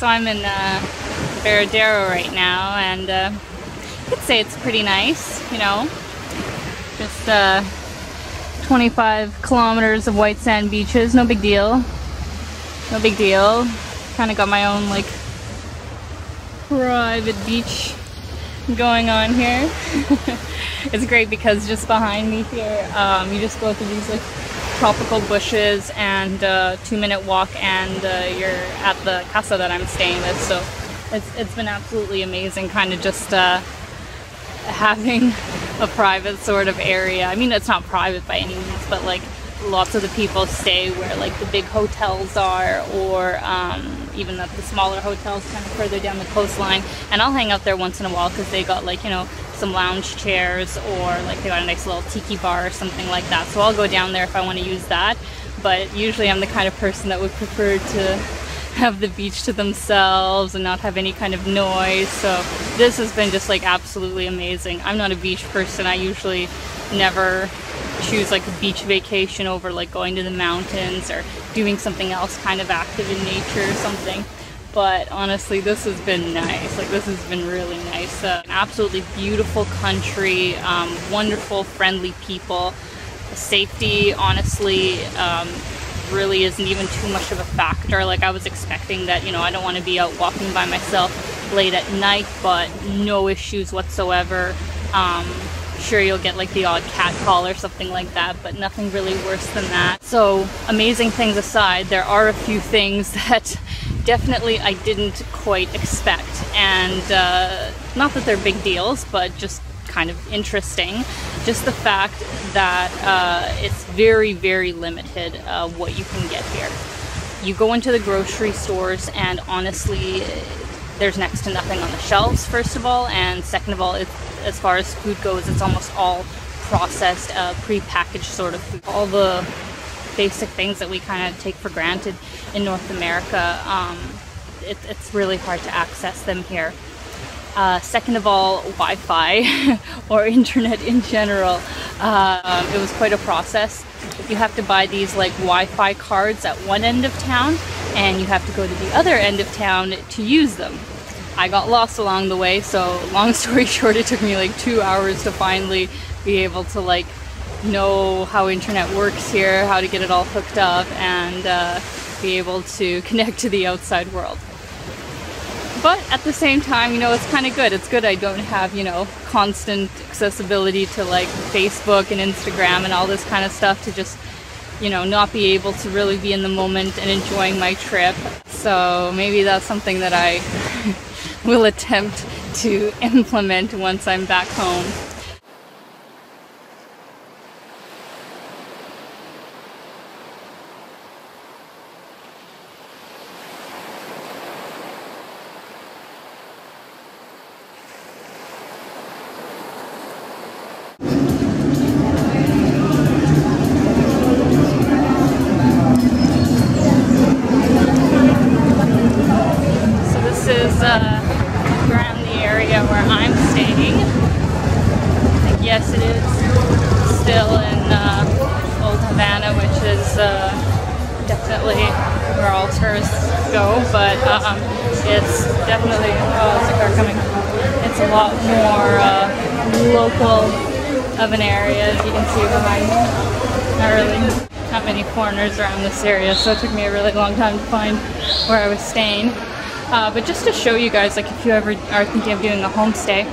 so I'm in Varadero right now, and I could say it's pretty nice, you know. Just 25 kilometers of white sand beaches, no big deal. No big deal. Kind of got my own like private beach going on here. It's great because just behind me here, you just go through these like tropical bushes and 2-minute walk, and you're at the casa that I'm staying with. So it's been absolutely amazing, kind of just having a private sort of area. I mean, it's not private by any means, but like lots of the people stay where like the big hotels are, or even at the smaller hotels kind of further down the coastline. And I'll hang out there once in a while because they got like, you know, some lounge chairs, or like they got a nice little tiki bar or something like that. So I'll go down there if I want to use that. But usually I'm the kind of person that would prefer to have the beach to themselves and not have any kind of noise. So this has been just like absolutely amazing. I'm not a beach person. I usually never choose like a beach vacation over like going to the mountains or doing something else kind of active in nature or something. But honestly, this has been nice. Like, this has been really nice. Absolutely beautiful country, wonderful, friendly people. Safety, honestly, really isn't even too much of a factor. Like, I was expecting that, you know, I don't want to be out walking by myself late at night, but no issues whatsoever. Sure, you'll get like the odd cat call or something like that, but nothing really worse than that. So amazing things aside, there are a few things that definitely I didn't quite expect, and not that they're big deals, but just kind of interesting. Just the fact that it's very, very limited what you can get here. You go into the grocery stores and honestly, there's next to nothing on the shelves, first of all, and second of all, as far as food goes, it's almost all processed, pre-packaged sort of food. All the basic things that we kind of take for granted in North America, it's really hard to access them here. Second of all, Wi-Fi or internet in general, it was quite a process. You have to buy these like Wi-Fi cards at one end of town, and you have to go to the other end of town to use them. I got lost along the way, so long story short, it took me like 2 hours to finally be able to like know how internet works here, how to get it all hooked up, and be able to connect to the outside world. But at the same time, you know, it's kind of good. It's good I don't have, you know, constant accessibility to like Facebook and Instagram and all this kind of stuff, to just, you know, not be able to really be in the moment and enjoying my trip. So maybe that's something that I will attempt to implement once I'm back home. Around the area where I'm staying. Like, yes, it is still in old Havana, which is definitely where all tourists go, but it's definitely, oh, there's a car coming. It's a lot more local of an area, as you can see behind me. Not many foreigners around this area, so it took me a really long time to find where I was staying. But just to show you guys, like, if you ever are thinking of doing a homestay,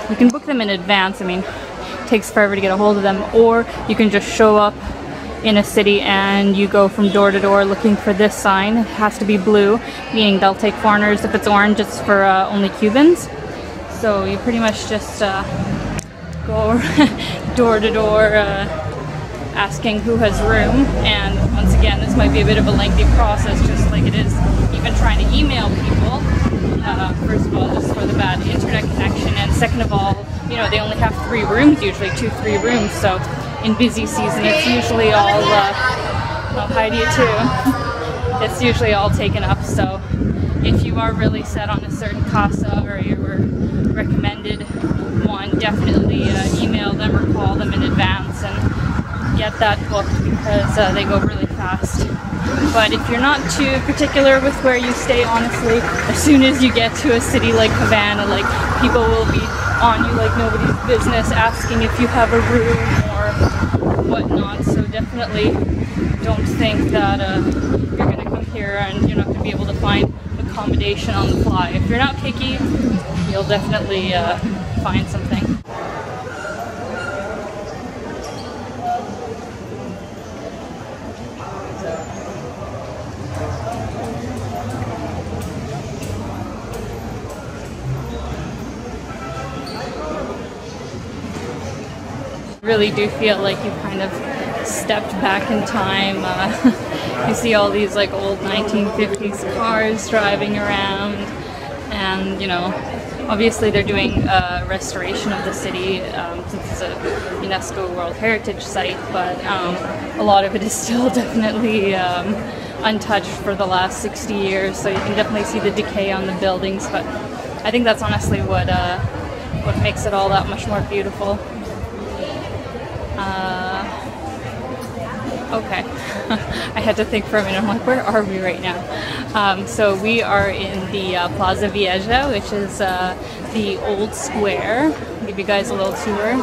you can book them in advance. I mean, it takes forever to get a hold of them, or you can just show up in a city and you go from door to door looking for this sign. It has to be blue, meaning they'll take foreigners. If it's orange, it's for only Cubans. So you pretty much just go door to door asking who has room. And once again, this might be a bit of a lengthy process, just like it is even trying to email people. First of all, just for the bad internet connection, and second of all, you know, they only have 3 rooms, usually 2-3 rooms, so in busy season it's usually all, well, hi to you too, it's usually all taken up. So if you are really set on a certain casa, or you were recommended one, definitely email them or call them in advance and get that booked because they go really fast. But if you're not too particular with where you stay, honestly, as soon as you get to a city like Havana, like, people will be on you like nobody's business, asking if you have a room or whatnot. So definitely don't think that you're gonna come here and you're not gonna be able to find accommodation on the fly. If you're not picky, you'll definitely find something. Really do feel like you kind of stepped back in time. You see all these like old 1950s cars driving around, and you know, obviously they're doing a restoration of the city since it's a UNESCO World Heritage Site, but a lot of it is still definitely untouched for the last 60 years, so you can definitely see the decay on the buildings, but I think that's honestly what makes it all that much more beautiful. Okay, I had to think for a minute. I'm like, where are we right now? So we are in the Plaza Vieja, which is the old square. I'll give you guys a little tour.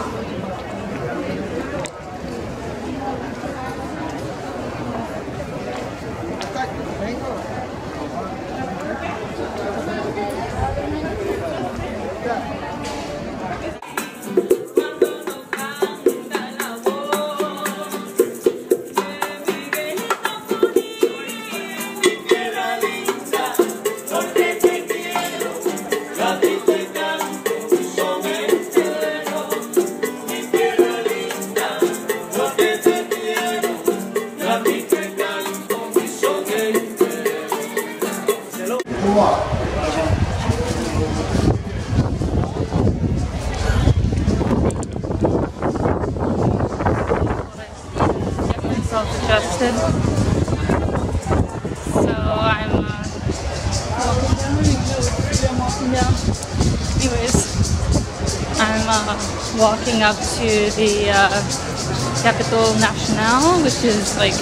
Self-adjusted. So I'm walking down. Anyways, I'm walking up to the Capitol Nacional, which is like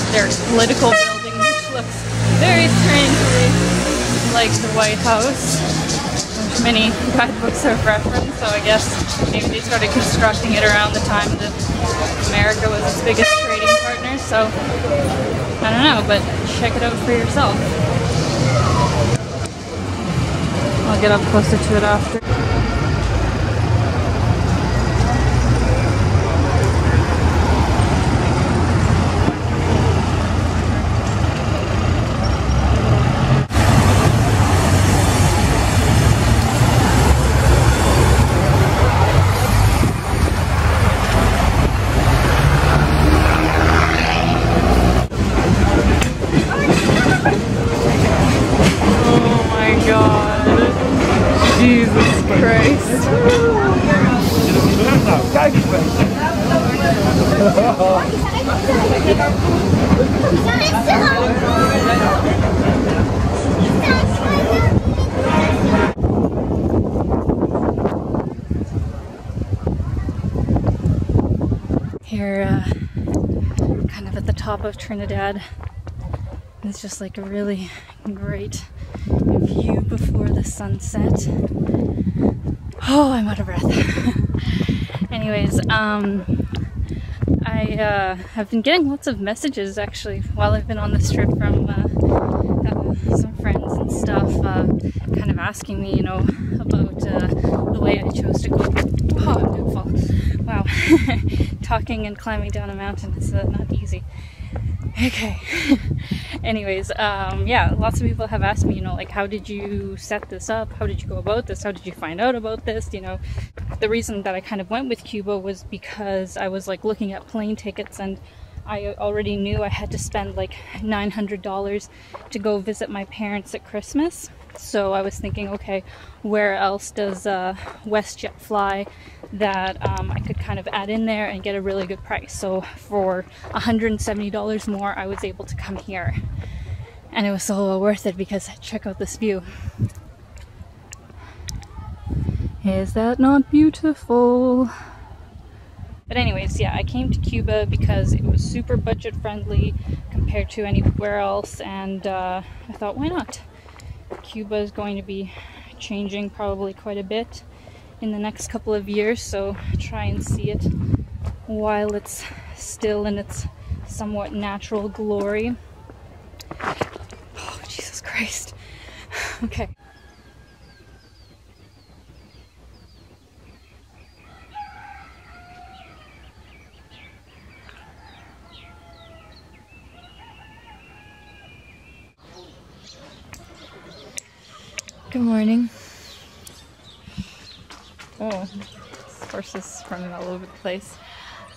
their political building, which looks very strangely like the White House, which many guidebooks have referenced. So I guess maybe they started constructing it around the time that America was its biggest trading partner, so I don't know, but check it out for yourself. I'll get up closer to it after. Jesus Christ. Here, kind of at the top of Trinidad. It's just like a really great view before the sunset. Oh, I'm out of breath. Anyways, I have been getting lots of messages actually while I've been on this trip from some friends and stuff, kind of asking me, you know, about the way I chose to go. Oh, I'm gonna fall. Wow. Talking and climbing down a mountain is not easy. Okay. Anyways, yeah, lots of people have asked me, you know, like, how did you set this up? How did you go about this? How did you find out about this? You know, the reason that I kind of went with Cuba was because I was like looking at plane tickets, and I already knew I had to spend like $900 to go visit my parents at Christmas. So I was thinking, okay, where else does WestJet fly that I could kind of add in there and get a really good price? So for $170 more, I was able to come here. And it was so well worth it because check out this view. Is that not beautiful? But anyways, yeah, I came to Cuba because it was super budget friendly compared to anywhere else, and I thought, why not? Cuba is going to be changing probably quite a bit in the next couple of years, so try and see it while it's still in its somewhat natural glory. Oh, Jesus Christ. Okay. Good morning. Oh, horses running all over the place.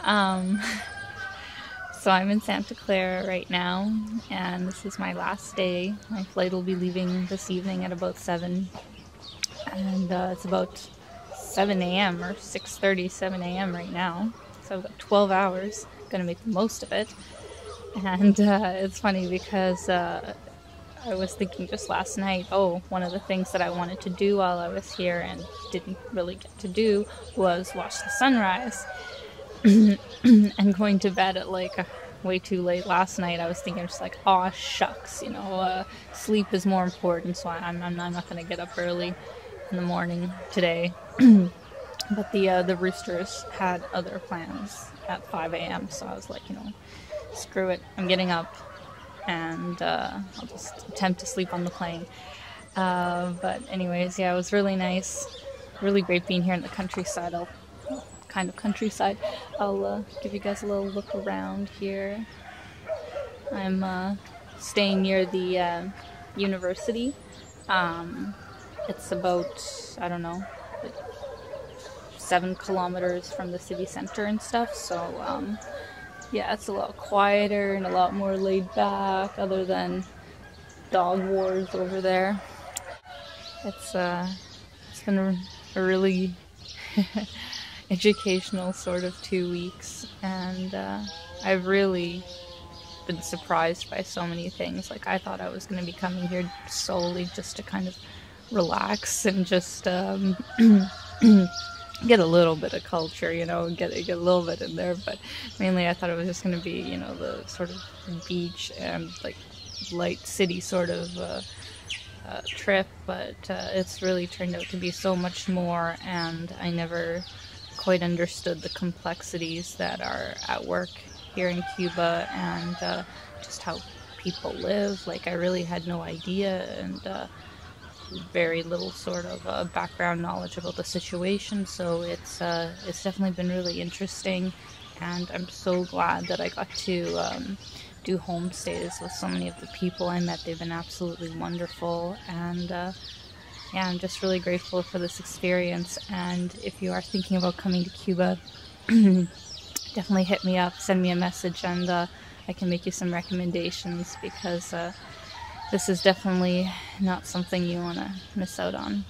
So I'm in Santa Clara right now, and this is my last day. My flight will be leaving this evening at about 7, and it's about 7 a.m. or 6:30, 7 a.m. right now. So I've got 12 hours. Gonna make the most of it. And it's funny because I was thinking just last night, oh, one of the things that I wanted to do while I was here and didn't really get to do was watch the sunrise. And going to bed at like way too late last night, I was thinking just like, oh shucks, you know, sleep is more important, so I'm not going to get up early in the morning today. But the roosters had other plans at 5 a.m., so I was like, you know, screw it, I'm getting up. And I'll just attempt to sleep on the plane. But anyways, yeah, it was really nice. Really great being here in the countryside. I'll give you guys a little look around here. I'm staying near the university. It's about, I don't know, like 7 kilometers from the city center and stuff, so yeah, it's a lot quieter and a lot more laid back, other than dog wars over there. It's been a really educational sort of 2 weeks, and I've really been surprised by so many things. Like, I thought I was going to be coming here solely just to kind of relax and just get a little bit of culture, you know, get a little bit in there, but mainly I thought it was just going to be, you know, the sort of beach and like light city sort of trip, but it's really turned out to be so much more, and I never quite understood the complexities that are at work here in Cuba, and just how people live. Like, I really had no idea, and very little sort of background knowledge about the situation, so it's definitely been really interesting, and I'm so glad that I got to do homestays with so many of the people I met. They've been absolutely wonderful, and yeah, I'm just really grateful for this experience. And if you are thinking about coming to Cuba, definitely hit me up, send me a message, and I can make you some recommendations, because this is definitely not something you want to miss out on.